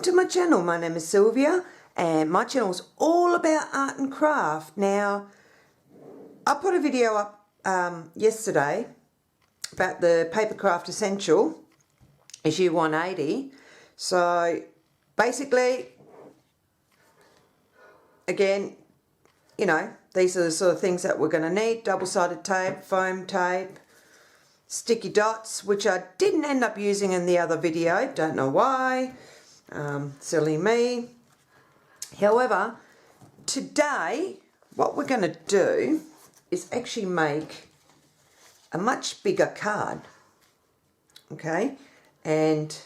welcome to my channel. My name is Sylvia and my channel is all about art and craft. Now, I put a video up yesterday about the Papercraft Essential issue 180. So basically, again, you know, these are the sort of things that we're going to need: double-sided tape, foam tape, sticky dots, which I didn't end up using in the other video, don't know why, silly me. However, today what we're going to do is actually make a much bigger card, okay, and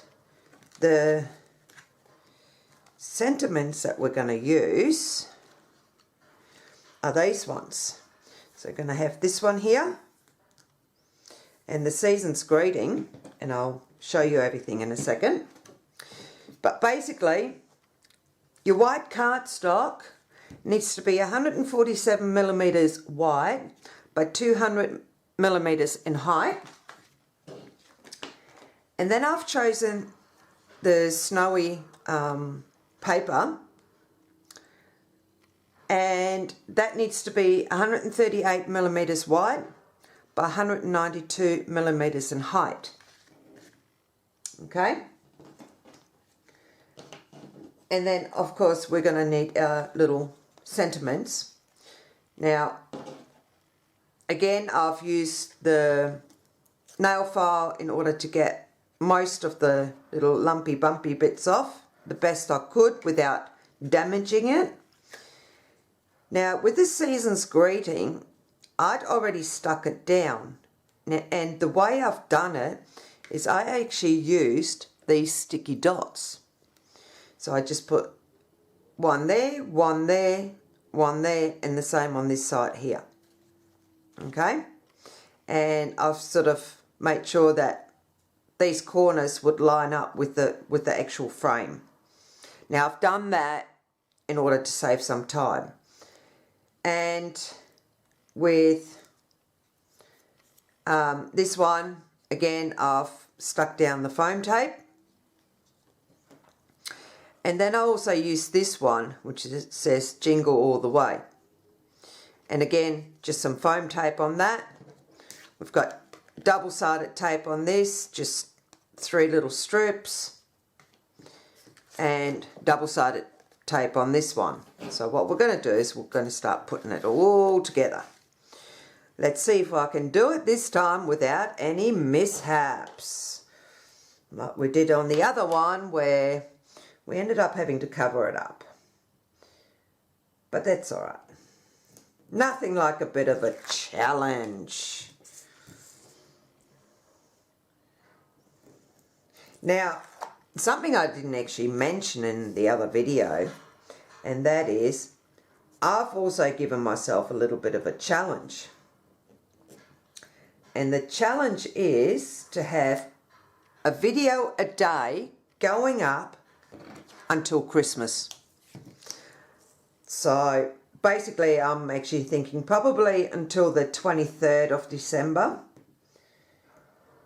the sentiments that we're going to use are these ones. So we're going to have this one here, and the season's greeting, and I'll show you everything in a second. But basically, your white cardstock needs to be 147 millimeters wide by 200 millimeters in height. And then I've chosen the snowy paper, and that needs to be 138 millimeters wide by 192 millimeters in height. Okay, and then of course we're going to need our little sentiments. Now again, I've used the nail file in order to get most of the little lumpy bumpy bits off the best I could without damaging it. Now with this season's greeting, I'd already stuck it down, and the way I've done it is I actually used these sticky dots. So I just put one there, one there, one there, and the same on this side here. Okay, and I've sort of made sure that these corners would line up with the actual frame. Now I've done that in order to save some time. And with this one, again, I've stuck down the foam tape. And then I also use this one, which says Jingle All the Way. And again, just some foam tape on that. We've got double-sided tape on this, just 3 little strips. And double-sided tape on this one. So what we're going to do is we're going to start putting it all together. Let's see if I can do it this time without any mishaps, like we did on the other one where we ended up having to cover it up. But that's all right. Nothing like a bit of a challenge. Now, something I didn't actually mention in the other video, and that is I've also given myself a little bit of a challenge. And the challenge is to have a video a day going up until Christmas. So basically I'm actually thinking probably until the 23rd of December.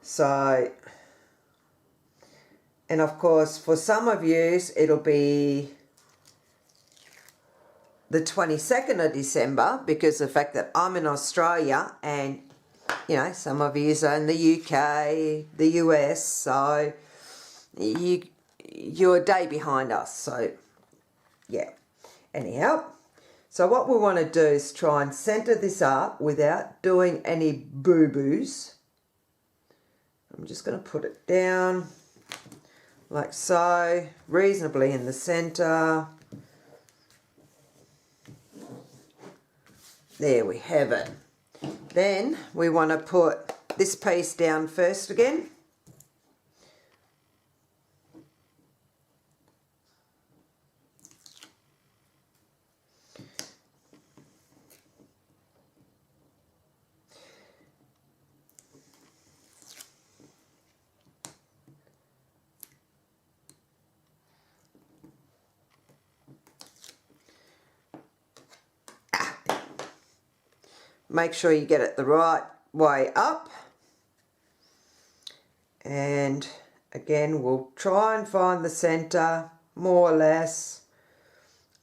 So, and of course for some of you it'll be the 22nd of December because of the fact that I'm in Australia, and you know, some of you are in the UK, the US, so you're a day behind us. So yeah, anyhow, so what we want to do is try and center this up without doing any boo-boos. I'm just going to put it down like so, reasonably in the center. There we have it. Then we want to put this piece down first again. Make sure you get it the right way up, and again we'll try and find the center more or less.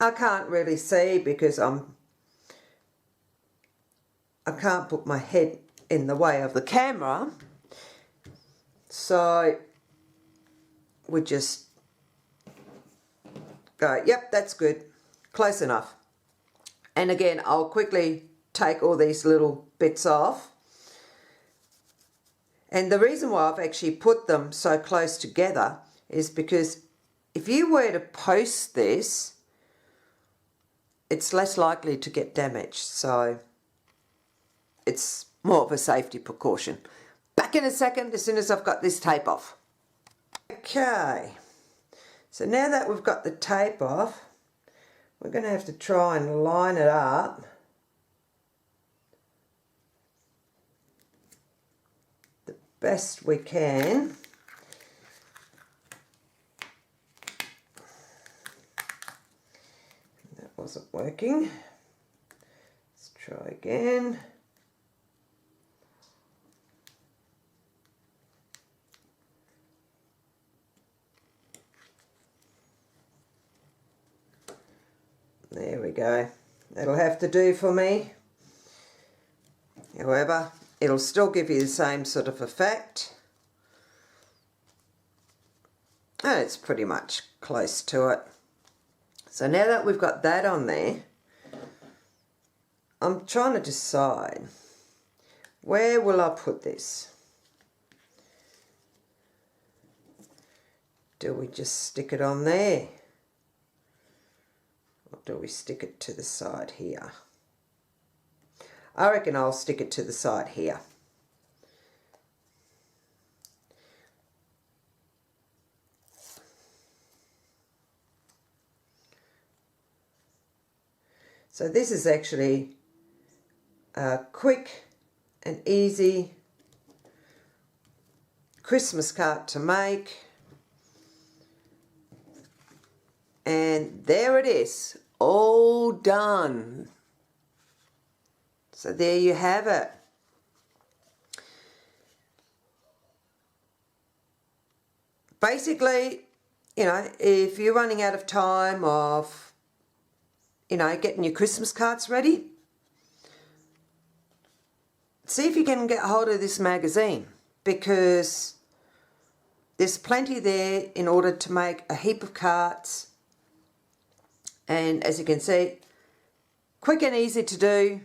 I can't really see because I can't put my head in the way of the camera. So we just go, yep, that's good, close enough. And again, I'll quickly take all these little bits off. And the reason why I've actually put them so close together is because if you were to post this, it's less likely to get damaged. So it's more of a safety precaution. Back in a second as soon as I've got this tape off. Okay, so now that we've got the tape off, we're going to have to try and line it up the best we can. That wasn't working. Let's try again. There we go. That'll have to do for me. However, it'll still give you the same sort of effect. And it's pretty much close to it. So now that we've got that on there, I'm trying to decide, where will I put this? Do we just stick it on there? Or do we stick it to the side here? I reckon I'll stick it to the side here. So this is actually a quick and easy Christmas card to make. And there it is, all done. So there you have it. Basically, you know, if you're running out of time of, you know, getting your Christmas cards ready, see if you can get hold of this magazine, because there's plenty there in order to make a heap of cards. And as you can see, quick and easy to do,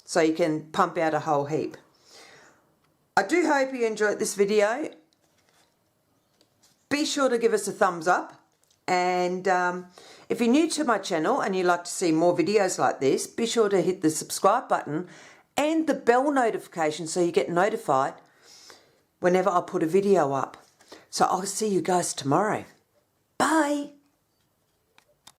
so you can pump out a whole heap. I do hope you enjoyed this video. Be sure to give us a thumbs up, and if you're new to my channel and you'd like to see more videos like this, be sure to hit the subscribe button and the bell notification so you get notified whenever I put a video up. So I'll see you guys tomorrow. Bye!